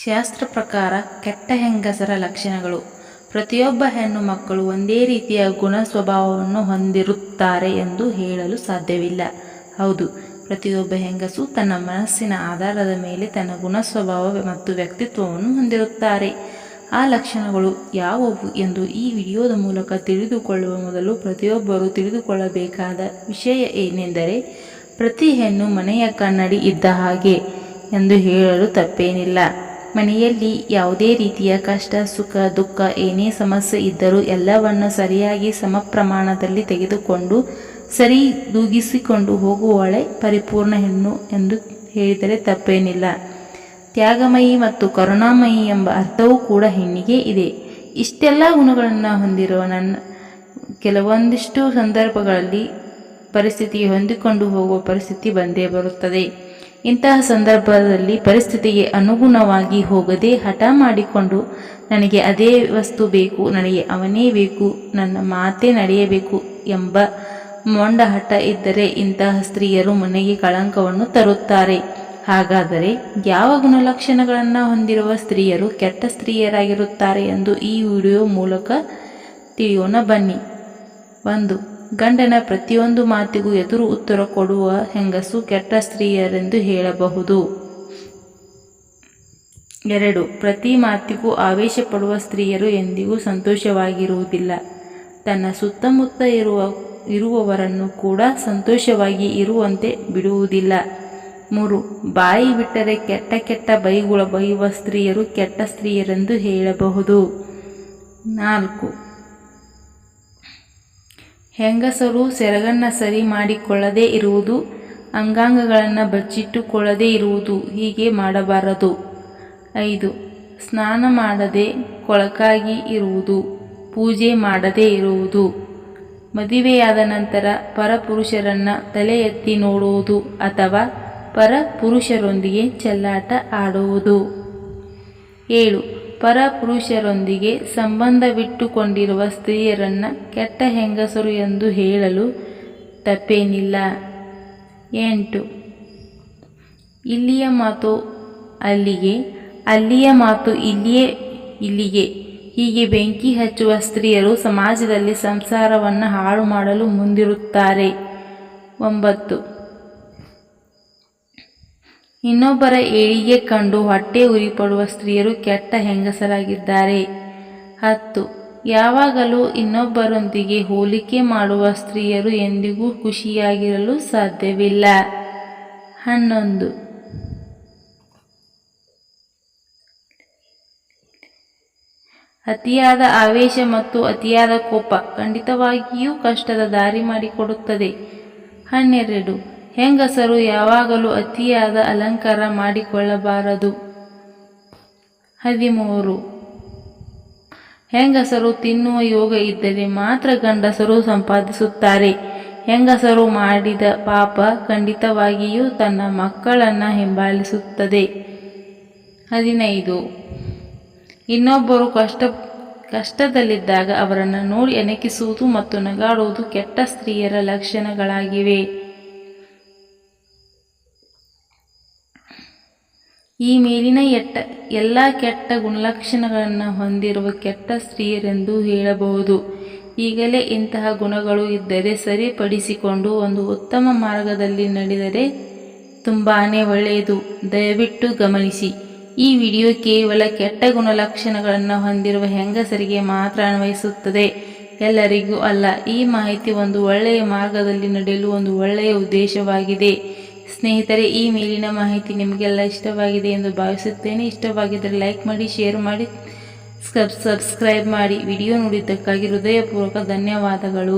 ಶಾಸ್ತ್ರ ಪ್ರಕಾರ ಕೆಟ್ಟ ಹೆಂಗಸರ ಲಕ್ಷಣಗಳು. ಪ್ರತಿಯೊಬ್ಬ ಹೆಣ್ಣು ಮಕ್ಕಳು ಒಂದೇ ರೀತಿಯ ಗುಣ ಸ್ವಭಾವವನ್ನು ಹೊಂದಿರುತ್ತಾರೆ ಎಂದು ಹೇಳಲು ಸಾಧ್ಯವಿಲ್ಲ. ಹೌದು, ಪ್ರತಿಯೊಬ್ಬ ಹೆಂಗಸು ತನ್ನ ಮನಸ್ಸಿನ ಆಧಾರದ ಮೇಲೆ ತನ್ನ ಗುಣ ಸ್ವಭಾವ ಮತ್ತು ವ್ಯಕ್ತಿತ್ವವನ್ನು ಹೊಂದಿರುತ್ತಾರೆ. ಆ ಲಕ್ಷಣಗಳು ಯಾವುವು ಎಂದು ಈ ವಿಡಿಯೋದ ಮೂಲಕ ತಿಳಿದುಕೊಳ್ಳುವ ಮೊದಲು ಪ್ರತಿಯೊಬ್ಬರೂ ತಿಳಿದುಕೊಳ್ಳಬೇಕಾದ ವಿಷಯ ಏನೆಂದರೆ, ಪ್ರತಿ ಹೆಣ್ಣು ಮನೆಯ ಕನ್ನಡಿ ಇದ್ದ ಹಾಗೆ ಎಂದು ಹೇಳಲು ತಪ್ಪೇನಿಲ್ಲ. ಮನೆಯಲ್ಲಿ ಯಾವುದೇ ರೀತಿಯ ಕಷ್ಟ, ಸುಖ, ದುಃಖ, ಏನೇ ಸಮಸ್ಯೆ ಇದ್ದರೂ ಎಲ್ಲವನ್ನು ಸರಿಯಾಗಿ ಸಮ ಪ್ರಮಾಣದಲ್ಲಿ ತೆಗೆದುಕೊಂಡು ಸರಿದೂಗಿಸಿಕೊಂಡು ಹೋಗುವವಳೆ ಪರಿಪೂರ್ಣ ಹೆಣ್ಣು ಎಂದು ಹೇಳಿದರೆ ತಪ್ಪೇನಿಲ್ಲ. ತ್ಯಾಗಮಯಿ ಮತ್ತು ಕರುಣಾಮಯಿ ಎಂಬ ಅರ್ಥವೂ ಕೂಡ ಹೆಣ್ಣಿಗೆ ಇದೆ. ಇಷ್ಟೆಲ್ಲ ಗುಣಗಳನ್ನು ಹೊಂದಿರುವ ಕೆಲವೊಂದಿಷ್ಟು ಸಂದರ್ಭಗಳಲ್ಲಿ ಪರಿಸ್ಥಿತಿಗೆ ಹೊಂದಿಕೊಂಡು ಹೋಗುವ ಪರಿಸ್ಥಿತಿ ಬಂದೇ ಬರುತ್ತದೆ. ಇಂತಹ ಸಂದರ್ಭದಲ್ಲಿ ಪರಿಸ್ಥಿತಿಗೆ ಅನುಗುಣವಾಗಿ ಹೋಗದೆ ಹಠ ಮಾಡಿಕೊಂಡು ನನಗೆ ಅದೇ ವಸ್ತು ಬೇಕು, ನನಗೆ ಅವನೇ ಬೇಕು, ನನ್ನ ಮಾತೇ ನಡೆಯಬೇಕು ಎಂಬ ಮೊಂಡ ಹಠ ಇದ್ದರೆ ಇಂತಹ ಸ್ತ್ರೀಯರು ಮನೆಗೆ ಕಳಂಕವನ್ನು ತರುತ್ತಾರೆ. ಹಾಗಾದರೆ ಯಾವ ಗುಣಲಕ್ಷಣಗಳನ್ನು ಹೊಂದಿರುವ ಸ್ತ್ರೀಯರು ಕೆಟ್ಟ ಸ್ತ್ರೀಯರಾಗಿರುತ್ತಾರೆ ಎಂದು ಈ ವಿಡಿಯೋ ಮೂಲಕ ತಿಳಿಯೋಣ ಬನ್ನಿ. 1. ಗಂಡನ ಪ್ರತಿಯೊಂದು ಮಾತಿಗೂ ಎದುರು ಉತ್ತರ ಕೊಡುವ ಹೆಂಗಸು ಕೆಟ್ಟ ಸ್ತ್ರೀಯರೆಂದು ಹೇಳಬಹುದು. 2. ಪ್ರತಿ ಮಾತಿಗೂ ಆವೇಶ ಪಡುವ ಸ್ತ್ರೀಯರು ಎಂದಿಗೂ ಸಂತೋಷವಾಗಿರುವುದಿಲ್ಲ. ತನ್ನ ಸುತ್ತಮುತ್ತ ಇರುವವರನ್ನು ಕೂಡ ಸಂತೋಷವಾಗಿ ಇರುವಂತೆ ಬಿಡುವುದಿಲ್ಲ. 3. ಬಾಯಿ ಬಿಟ್ಟರೆ ಕೆಟ್ಟ ಬೈಯುವ ಸ್ತ್ರೀಯರು ಕೆಟ್ಟ ಸ್ತ್ರೀಯರೆಂದು ಹೇಳಬಹುದು. 4. ಹೆಂಗಸರು ಸೆರಗನ್ನು ಸರಿ ಮಾಡಿಕೊಳ್ಳದೇ ಇರುವುದು, ಅಂಗಾಂಗಗಳನ್ನು ಬಚ್ಚಿಟ್ಟುಕೊಳ್ಳದೇ ಇರುವುದು, ಹೀಗೆ ಮಾಡಬಾರದು. 5. ಸ್ನಾನ ಮಾಡದೆ ಕೊಳಕಾಗಿ ಇರುವುದು, ಪೂಜೆ ಮಾಡದೇ ಇರುವುದು, ಮದುವೆಯಾದ ನಂತರ ಪರಪುರುಷರನ್ನು ತಲೆ ಎತ್ತಿ ನೋಡುವುದು ಅಥವಾ ಪರಪುರುಷರೊಂದಿಗೆ ಚೆಲ್ಲಾಟ ಆಡುವುದು. 7. ಪರಪುರುಷರೊಂದಿಗೆ ಸಂಬಂಧವಿಟ್ಟುಕೊಂಡಿರುವ ಸ್ತ್ರೀಯರನ್ನು ಕೆಟ್ಟ ಹೆಂಗಸರು ಎಂದು ಹೇಳಲು ತಪ್ಪೇನಿಲ್ಲ. 8. ಇಲ್ಲಿಯ ಮಾತು ಅಲ್ಲಿಗೆ, ಅಲ್ಲಿಯ ಮಾತು ಇಲ್ಲಿಗೆ ಹೀಗೆ ಬೆಂಕಿ ಹಚ್ಚುವ ಸ್ತ್ರೀಯರು ಸಮಾಜದಲ್ಲಿ ಸಂಸಾರವನ್ನು ಹಾಳು ಮಾಡಲು ಮುಂದಿರುತ್ತಾರೆ. 9. ಇನ್ನೊಬ್ಬರ ಏಳಿಗೆ ಕಂಡು ಹೊಟ್ಟೆ ಉರಿಪಡುವ ಸ್ತ್ರೀಯರು ಕೆಟ್ಟ ಹೆಂಗಸರಾಗಿದ್ದಾರೆ. 10. ಯಾವಾಗಲೂ ಇನ್ನೊಬ್ಬರೊಂದಿಗೆ ಹೋಲಿಕೆ ಮಾಡುವ ಸ್ತ್ರೀಯರು ಎಂದಿಗೂ ಖುಷಿಯಾಗಿರಲು ಸಾಧ್ಯವಿಲ್ಲ. 11. ಅತಿಯಾದ ಆವೇಶ ಮತ್ತು ಅತಿಯಾದ ಕೋಪ ಖಂಡಿತವಾಗಿಯೂ ಕಷ್ಟದ ದಾರಿ ಮಾಡಿಕೊಡುತ್ತದೆ. 12. ಹೆಂಗಸರು ಯಾವಾಗಲೂ ಅತಿಯಾದ ಅಲಂಕಾರ ಮಾಡಿಕೊಳ್ಳಬಾರದು. 13. ಹೆಂಗಸರು ತಿನ್ನುವ ಯೋಗ ಇದ್ದರೆ ಮಾತ್ರ ಗಂಡಸರು ಸಂಪಾದಿಸುತ್ತಾರೆ. ಹೆಂಗಸರು ಮಾಡಿದ ಪಾಪ ಖಂಡಿತವಾಗಿಯೂ ತನ್ನ ಮಕ್ಕಳನ್ನು ಹಿಂಬಾಲಿಸುತ್ತದೆ. 15. ಇನ್ನೊಬ್ಬರು ಕಷ್ಟದಲ್ಲಿದ್ದಾಗ ಅವರನ್ನು ನೋಡಿ ಅಣಕಿಸುವುದು ಮತ್ತು ನಗಾಡುವುದು ಕೆಟ್ಟ ಸ್ತ್ರೀಯರ ಲಕ್ಷಣಗಳಾಗಿವೆ. ಈ ಮೇಲಿನ ಎಲ್ಲ ಕೆಟ್ಟ ಗುಣಲಕ್ಷಣಗಳನ್ನು ಹೊಂದಿರುವ ಕೆಟ್ಟ ಸ್ತ್ರೀಯರೆಂದು ಹೇಳಬಹುದು. ಈಗಲೇ ಇಂತಹ ಗುಣಗಳು ಇದ್ದರೆ ಸರಿಪಡಿಸಿಕೊಂಡು ಒಂದು ಉತ್ತಮ ಮಾರ್ಗದಲ್ಲಿ ನಡೆದರೆ ತುಂಬಾ ಒಳ್ಳೆಯದು. ದಯವಿಟ್ಟು ಗಮನಿಸಿ, ಈ ವಿಡಿಯೋ ಕೇವಲ ಕೆಟ್ಟ ಗುಣಲಕ್ಷಣಗಳನ್ನು ಹೊಂದಿರುವ ಹೆಂಗಸರಿಗೆ ಮಾತ್ರ ಅನ್ವಯಿಸುತ್ತದೆ, ಎಲ್ಲರಿಗೂ ಅಲ್ಲ. ಈ ಮಾಹಿತಿ ಒಂದು ಒಳ್ಳೆಯ ಮಾರ್ಗದಲ್ಲಿ ನಡೆಯಲು ಒಂದು ಒಳ್ಳೆಯ ಉದ್ದೇಶವಾಗಿದೆ. ಸ್ನೇಹಿತರೆ, ಈ ಮೇಲಿನ ಮಾಹಿತಿ ನಿಮಗೆಲ್ಲ ಇಷ್ಟವಾಗಿದೆ ಎಂದು ಭಾವಿಸುತ್ತೇನೆ. ಇಷ್ಟವಾಗಿದ್ದರೆ ಲೈಕ್ ಮಾಡಿ, ಶೇರ್ ಮಾಡಿ, ಸಬ್ಸ್ಕ್ರೈಬ್ ಮಾಡಿ. ವಿಡಿಯೋ ನೋಡಿದ್ದಕ್ಕಾಗಿ ಹೃದಯಪೂರ್ವಕ ಧನ್ಯವಾದಗಳು.